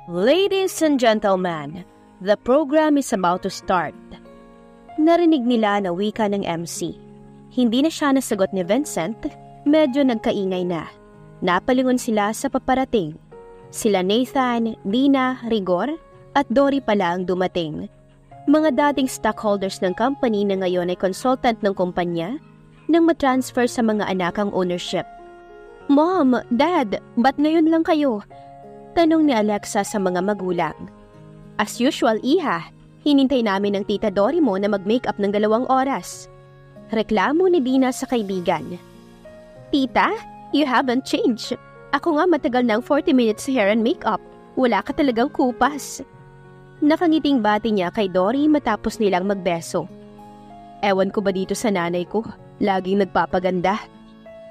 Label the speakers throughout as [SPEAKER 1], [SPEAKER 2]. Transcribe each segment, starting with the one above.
[SPEAKER 1] Ladies and gentlemen, the program is about to start. Narinig nila na wika ng MC. Hindi na siya nasagot ni Vincent, medyo nagkaingay na. Napalingon sila sa paparating. Sila Nathan, Dina, Rigor, at Dory pala ang dumating. Mga dating stockholders ng company na ngayon ay consultant ng kumpanya nang matransfer sa mga anak ang ownership. Mom, Dad, ba't ngayon lang kayo? Tanong ni Alexa sa mga magulang. As usual, Iha, hinintay namin ng tita Dory mo na mag-makeup ng 2 oras. Reklamo ni Dina sa kaibigan. Tita, you haven't changed. Ako nga matagal ng 40 minutes hair and makeup. Wala ka talagang kupas. Nakangiting bati niya kay Dory matapos nilang magbeso. Ewan ko ba dito sa nanay ko? Laging nagpapaganda.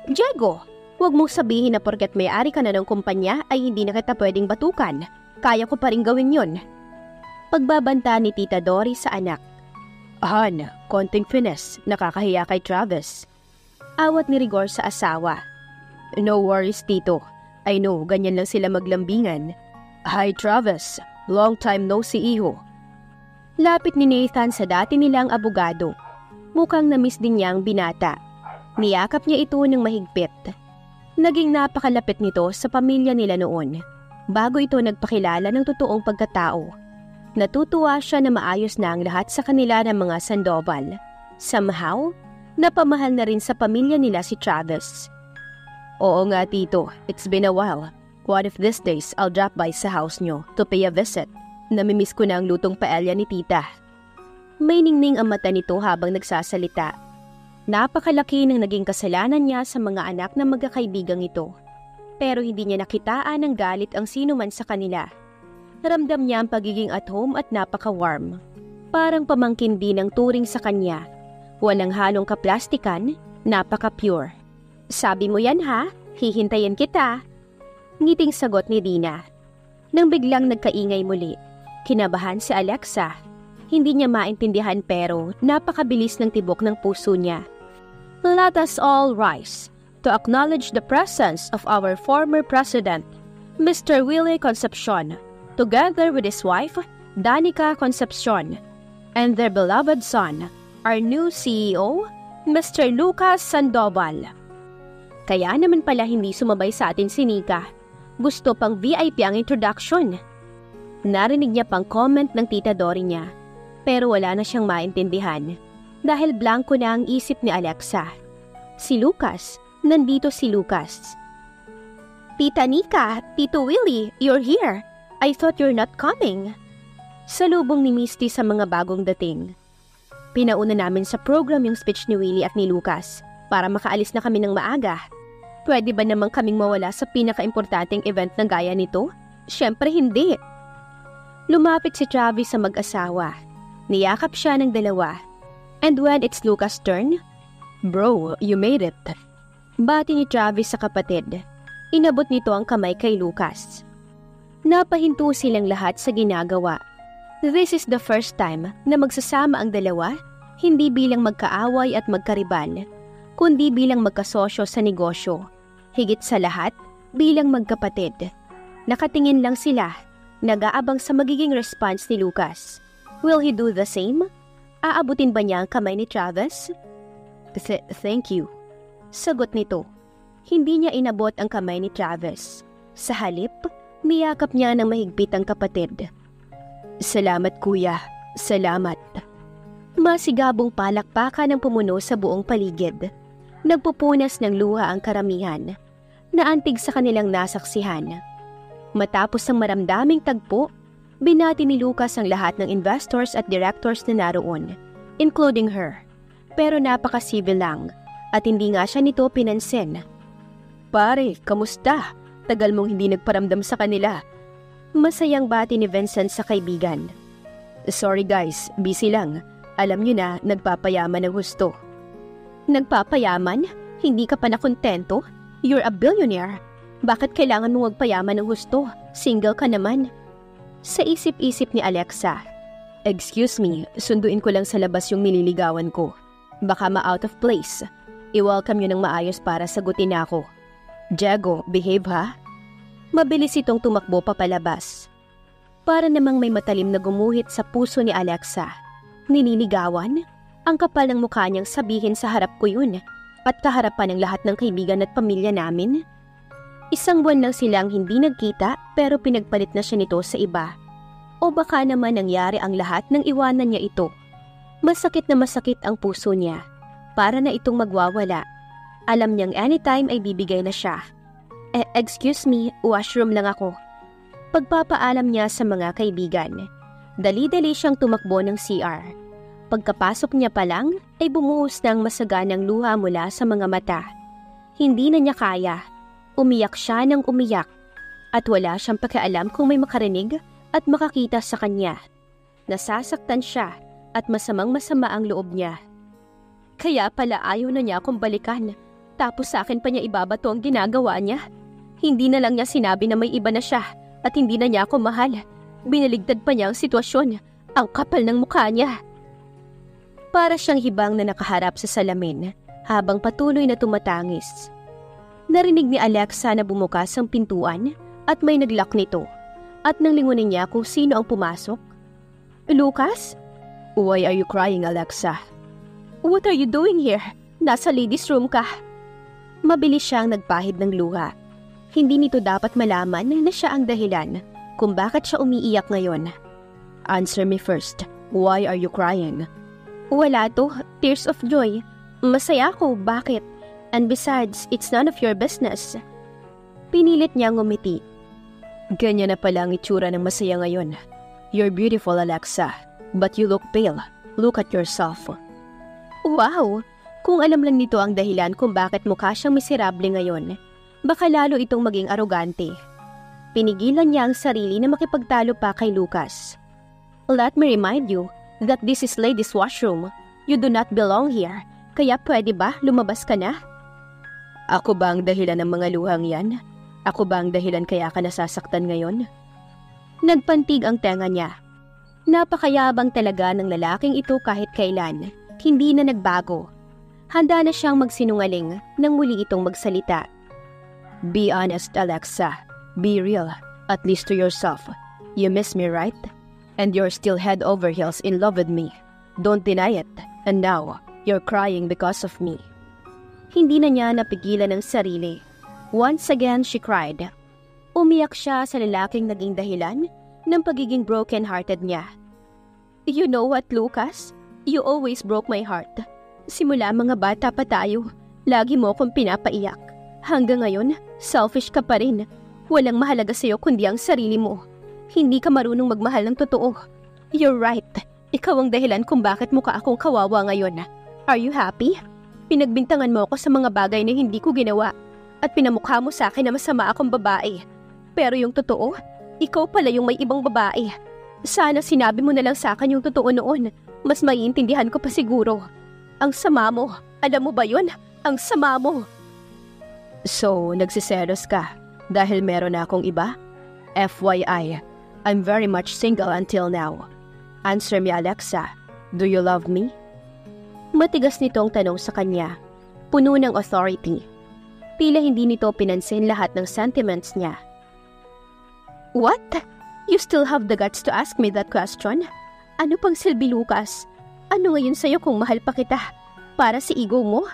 [SPEAKER 1] Diego, huwag mong sabihin na porket may-ari ka na ng kumpanya ay hindi na kita pwedeng batukan. Kaya ko pa rin gawin yun. Pagbabanta ni Tita Dory sa anak. Han, konting finesse, nakakahiya kay Travis. Awat ni Rigor sa asawa. No worries, Tito. I know, ganyan lang sila maglambingan. Hi, Travis. Long time no see, iho. Lapit ni Nathan sa dati nilang abogado. Mukhang na-miss din niyang binata. Niyakap niya ito ng mahigpit. Naging napakalapit nito sa pamilya nila noon, bago ito nagpakilala ng totoong pagkatao. Natutuwa siya na maayos na ang lahat sa kanila ng mga Sandoval. Somehow, napamahal na rin sa pamilya nila si Travis. Oo nga, Tito, it's been a while. What if these days I'll drop by sa house nyo to pay a visit? Namimiss ko na ang lutong paella ni Tita. May ningning ang mata nito habang nagsasalita. Napakalaki ng naging kasalanan niya sa mga anak na magkakaibigang ito. Pero hindi niya nakitaan ng galit ang sino man sa kanila. Naramdam niya ang pagiging at home at napaka-warm. Parang pamangkin din ang turing sa kanya. Walang halong kaplastikan, napaka-pure. Sabi mo yan ha? Hihintayin kita. Ngiting sagot ni Dina. Nang biglang nagkaingay muli, kinabahan si Alexa. Hindi niya maintindihan pero napakabilis ng tibok ng puso niya. Let us all rise to acknowledge the presence of our former president, Mr. Willie Concepcion, together with his wife, Danica Concepcion, and their beloved son, our new CEO, Mr. Lucas Sandoval. Kaya naman pala hindi sumabay sa atin si Nika. Gusto pang VIP ang introduction. Narinig niya pang comment ng tita Dory niya. Pero wala na siyang maintindihan dahil blanko na ang isip ni Alexa. Si Lucas, nandito si Lucas. Tita Nika, Tito Willie, you're here. I thought you're not coming. Salubong ni Misty sa mga bagong dating. Pinauna namin sa program yung speech ni Willie at ni Lucas para makaalis na kami ng maaga. Pwede ba namang kaming mawala sa pinaka-importanting event ng gaya nito? Siyempre hindi. Lumapit si Travis sa mag-asawa. Niyakap siya ng 2. And when it's Lucas' turn, Bro, you made it. Bati ni Travis sa kapatid. Inabot nito ang kamay kay Lucas. Napahinto silang lahat sa ginagawa. This is the first time na magsasama ang 2, hindi bilang magkaaway at magkaribal, kundi bilang magkasosyo sa negosyo. Higit sa lahat, bilang magkapatid. Nakatingin lang sila, nag-aabang sa magiging response ni Lucas. Will he do the same? Aabutin ba niya ang kamay ni Travis? Thank you. Sagot nito. Hindi niya inabot ang kamay ni Travis. Sa halip, niyakap niya ng mahigpit ang kapatid. Salamat kuya, salamat. Masigabong palakpakan ang pumuno sa buong paligid. Nagpupunas ng luha ang karamihan. Naantig sa kanilang nasaksihan. Matapos ang maramdaming tagpo, binati ni Lucas ang lahat ng investors at directors na naroon, including her. Pero napaka-civil lang at hindi nga siya nito pinansin. Pare, kamusta? Tagal mong hindi nagparamdam sa kanila. Masayang bati ni Vincent sa kaibigan. Sorry guys, busy lang. Alam niyo na, nagpapayaman ng husto. Nagpapayaman? Hindi ka pa nakontento? You're a billionaire. Bakit kailangan mong magpayaman ng husto? Single ka naman. Sa isip-isip ni Alexa, excuse me, sunduin ko lang sa labas yung nililigawan ko. Baka ma-out of place. I-welcome yun ng maayos para sagutin ako. Diego, behave ha? Mabilis itong tumakbo papalabas. Para namang may matalim na gumuhit sa puso ni Alexa. Nililigawan? Ang kapal ng mukha niyang sabihin sa harap ko yun at kaharapan ng lahat ng kaibigan at pamilya namin. Isang buwan lang silang hindi nagkita pero pinagpalit na siya nito sa iba. O baka naman nangyari ang lahat nang iwanan niya ito. Masakit na masakit ang puso niya. Para na itong magwawala. Alam niyang anytime ay bibigay na siya. Excuse me, washroom lang ako. Pagpapaalam niya sa mga kaibigan. Dali-dali siyang tumakbo ng CR. Pagkapasok niya pa lang ay bumuhos ng masaganang luha mula sa mga mata. Hindi na niya kaya. Umiyak siya ng umiyak. At wala siyang pakialam kung may makarinig at makakita sa kanya. Nasasaktan siya at masamang-masama ang loob niya. Kaya pala ayaw na niya akong balikan. Tapos sa akin pa niya ibabato ang ginagawa niya. Hindi na lang niya sinabi na may iba na siya at hindi na niya ako mahal. Binaligtad pa niya ang sitwasyon. Ang kapal ng mukha niya. Para siyang hibang na nakaharap sa salamin habang patuloy na tumatangis. Narinig ni Alexa na bumukas ang pintuan at may naglock nito. At nang lingunin niya kung sino ang pumasok. Lucas? Why are you crying, Alexa? What are you doing here? Nasa ladies' room ka. Mabilis siyang nagpahid ng luha. Hindi nito dapat malaman na siya ang dahilan kung bakit siya umiiyak ngayon. Answer me first. Why are you crying? Wala to. Tears of joy. Masaya ako. Bakit? And besides, it's none of your business. Pinilit niyang ngumiti. Ganyan na pala ang itsura ng masaya ngayon. You're beautiful, Alexa. But you look pale. Look at yourself. Wow! Kung alam lang nito ang dahilan kung bakit mukha siyang miserable ngayon, baka lalo itong maging arogante. Pinigilan niya ang sarili na makipagtalo pa kay Lucas. Let me remind you that this is ladies' washroom. You do not belong here. Kaya pwede ba lumabas ka na? Ako ba ang dahilan ng mga luhang yan? Ako ba ang dahilan kaya ka nasasaktan ngayon? Nagpantig ang tenga niya. Napakayabang talaga ng lalaking ito kahit kailan. Hindi na nagbago. Handa na siyang magsinungaling nang muli itong magsalita. Be honest, Alexa. Be real, at least to yourself. You miss me, right? And you're still head over heels in love with me. Don't deny it. And now, you're crying because of me. Hindi na niya napigilan ang sarili. Once again, she cried. Umiyak siya sa lalaking naging dahilan ng pagiging broken-hearted niya. You know what, Lucas? You always broke my heart. Simula mga bata pa tayo, lagi mo akong pinapaiyak. Hanggang ngayon, selfish ka pa rin. Walang mahalaga sa'yo kundi ang sarili mo. Hindi ka marunong magmahal ng totoo. You're right. Ikaw ang dahilan kung bakit mukha akong kawawa ngayon. Are you happy? Pinagbintangan mo ako sa mga bagay na hindi ko ginawa. At pinamukha mo sa akin na masama akong babae. Pero yung totoo, ikaw pala yung may ibang babae. Sana sinabi mo na lang sa akin yung totoo noon. Mas maiintindihan ko pa siguro. Ang sama mo. Alam mo ba yun? Ang sama mo. So, nagsiselos ka dahil meron na akong iba? FYI, I'm very much single until now. Answer me, Alexa. Do you love me? Matigas nitong tanong sa kanya. Puno ng authority. Tila hindi nito pinansin lahat ng sentiments niya. What? You still have the guts to ask me that question? Ano pang silbi, Lucas? Ano ngayon sa'yo kung mahal pa kita? Para sa ego mo?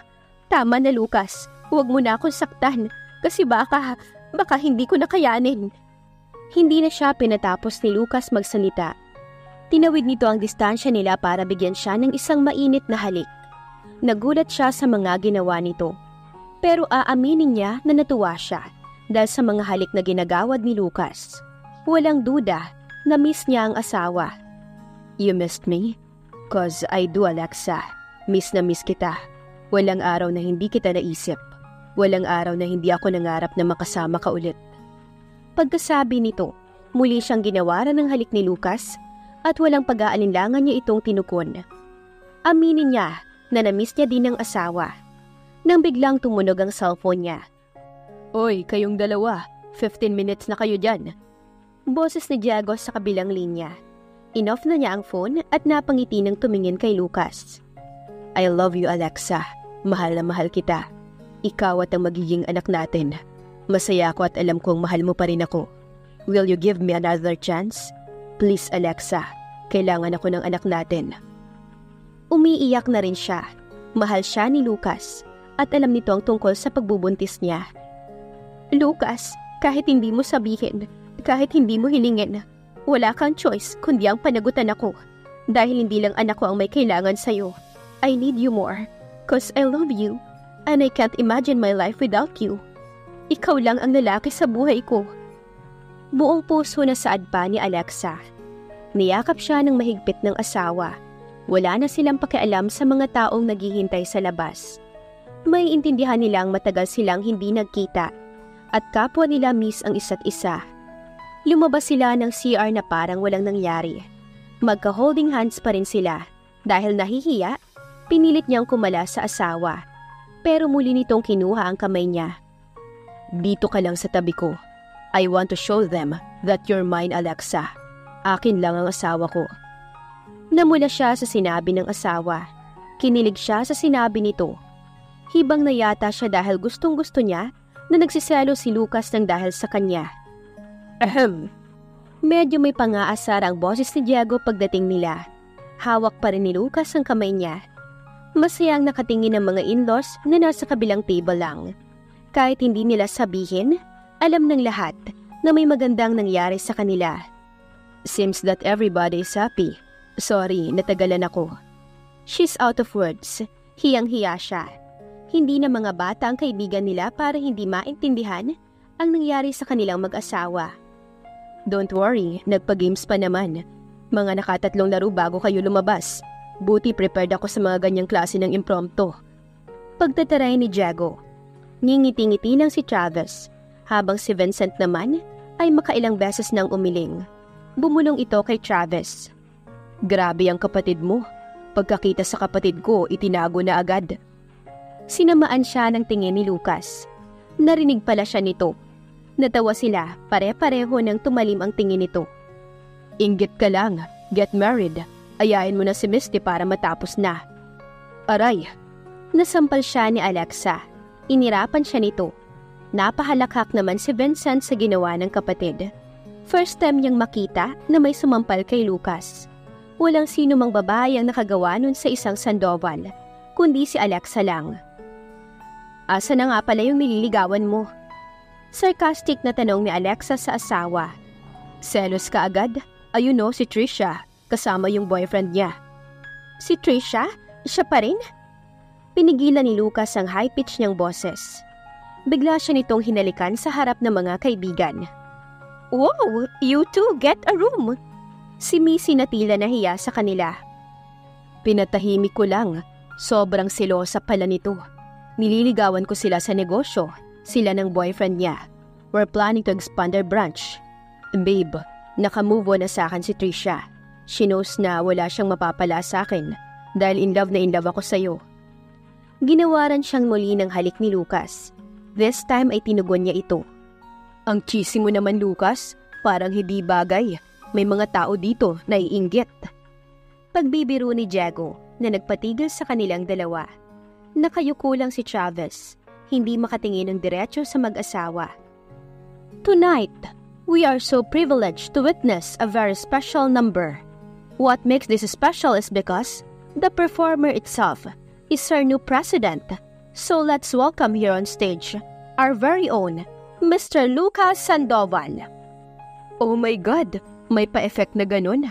[SPEAKER 1] Tama na, Lucas. Huwag mo na akong saktan. Kasi baka hindi ko nakayanin. Hindi na siya pinatapos ni Lucas magsalita. Tinawid nito ang distansya nila para bigyan siya ng isang mainit na halik. Nagulat siya sa mga ginawa nito. Pero aaminin niya na natuwa siya dahil sa mga halik na ginagawad ni Lucas. Walang duda, na-miss niya ang asawa. You missed me? 'Cause I do, Alexa. Miss na miss kita. Walang araw na hindi kita naisip. Walang araw na hindi ako nangarap na makasama ka ulit. Pagkasabi nito, muli siyang ginawaran ng halik ni Lucas at walang pag-aalinlangan niya itong tinukon. Aminin niya na na-miss niya din ang asawa. Nang biglang tumunog ang cellphone niya. Oy, kayong dalawa. 15 minutes na kayo dyan. Boses ni Diego sa kabilang linya. Inoff na niya ang phone at napangiti ng tumingin kay Lucas. I love you, Alexa. Mahal na mahal kita. Ikaw at ang magiging anak natin. Masaya ako at alam kong mahal mo pa rin ako. Will you give me another chance? Please Alexa, kailangan ako ng anak natin. Umiiyak na rin siya. Mahal siya ni Lucas at alam nito ang tungkol sa pagbubuntis niya. Lucas, kahit hindi mo sabihin, kahit hindi mo hilingin, wala kang choice kundi ang panagutan ako. Dahil hindi lang anak ko ang may kailangan sa'yo. I need you more, 'cause I love you, and I can't imagine my life without you. Ikaw lang ang lalaki sa buhay ko. Buong puso na saad pa ni Alexa. Niyakap siya ng mahigpit ng asawa. Wala na silang pakialam sa mga taong naghihintay sa labas. May intindihan nilang matagal silang hindi nagkita at kapwa nila miss ang isa't isa. Lumabas sila ng CR na parang walang nangyari. Magka-holding hands pa rin sila. Dahil nahihiya, pinilit niyang kumala sa asawa. Pero muli nitong kinuha ang kamay niya. Dito ka lang sa tabi ko. I want to show them that you're mine, Alexa. Akin lang ang asawa ko. Namula siya sa sinabi ng asawa. Kinilig siya sa sinabi nito. Hibang na yata siya dahil gustong-gusto niya na nagsiselo si Lucas ng dahil sa kanya. Ahem. Medyo may pang-aasar ang boses ni Diego pagdating nila. Hawak pa rin ni Lucas ang kamay niya. Masayang nakatingin ang mga in-laws na nasa kabilang table lang. Kahit hindi nila sabihin, alam ng lahat na may magandang nangyari sa kanila. Seems that everybody is happy. Sorry, natagalan ako. She's out of words. Hiyang-hiya siya. Hindi na mga bata ang kaibigan nila para hindi maintindihan ang nangyari sa kanilang mag-asawa. Don't worry, nagpa-games pa naman. Mga nakatatlong laro bago kayo lumabas. Buti prepared ako sa mga ganyang klase ng impromptu. Pagtataray ni Diego. Ngingiti-ngiti lang si Travis, habang si Vincent naman ay makailang beses nang umiling. Bumulong ito kay Travis. Grabe ang kapatid mo. Pagkakita sa kapatid ko, itinago na agad. Sinamaan siya ng tingin ni Lucas. Narinig pala siya nito. Natawa sila, pare-pareho nang tumalim ang tingin nito. Inggit ka lang, get married. Ayain mo na si Misty para matapos na. Aray! Nasampal siya ni Alexa. Inirapan siya nito. Napahalakhak naman si Vincent sa ginawa ng kapatid. First time niyang makita na may sumampal kay Lucas. Walang sino mang babae ang nakagawa nun sa isang Sandoval, kundi si Alexa lang. Asa na nga pala yung nililigawan mo? Sarcastic na tanong ni Alexa sa asawa. Selos ka agad? Ayun o, si Trisha, kasama yung boyfriend niya. Si Trisha? Siya pa rin? Pinigilan ni Lucas ang high-pitch niyang boses. Bigla siya nitong hinalikan sa harap ng mga kaibigan. Wow, you two, get a room! Si Missy na tila nahiya sa kanila. Pinatahimik ko lang, sobrang selosa pala nito. Nililigawan ko sila sa negosyo, sila ng boyfriend niya. We're planning to expand our branch. Babe, nakamove on na sa akin si Trisha. She knows na wala siyang mapapala sa akin dahil in love ako sa'yo. Ginawaran siyang muli ng halik ni Lucas. This time ay tinugon niya ito. Ang cheesy mo naman, Lucas. Parang hindi bagay. May mga tao dito na iinggit. Pagbibiro ni Diego na nagpatigil sa kanilang dalawa. Nakayuko lang si Travis. Hindi makatingin ng diretso sa mag-asawa. Tonight, we are so privileged to witness a very special number. What makes this special is because the performer itself is our new president. So let's welcome here on stage our very own Mr. Lucas Sandoval. Oh my God, may pa-effect na ganun.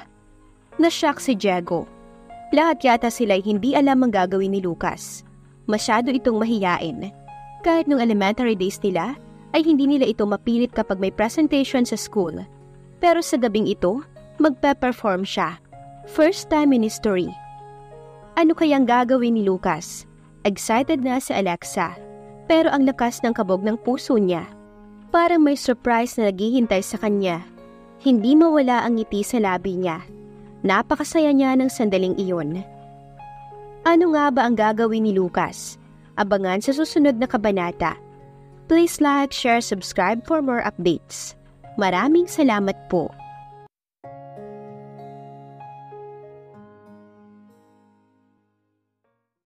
[SPEAKER 1] Nashock si Diego. Lahat yata sila'y hindi alam ang gagawin ni Lucas. Masyado itong mahiyain. Kahit nung elementary days nila, ay hindi nila ito mapilit kapag may presentation sa school. Pero sa gabing ito, magpe-perform siya. First time in history. Ano kayang gagawin ni Lucas? Excited na si Alexa. Pero ang lakas ng kabog ng puso niya. Parang may surprise na naghihintay sa kanya. Hindi mawala ang ngiti sa labi niya. Napakasaya niya ng sandaling iyon. Ano nga ba ang gagawin ni Lucas? Abangan sa susunod na kabanata. Please like, share, subscribe for more updates. Maraming salamat po.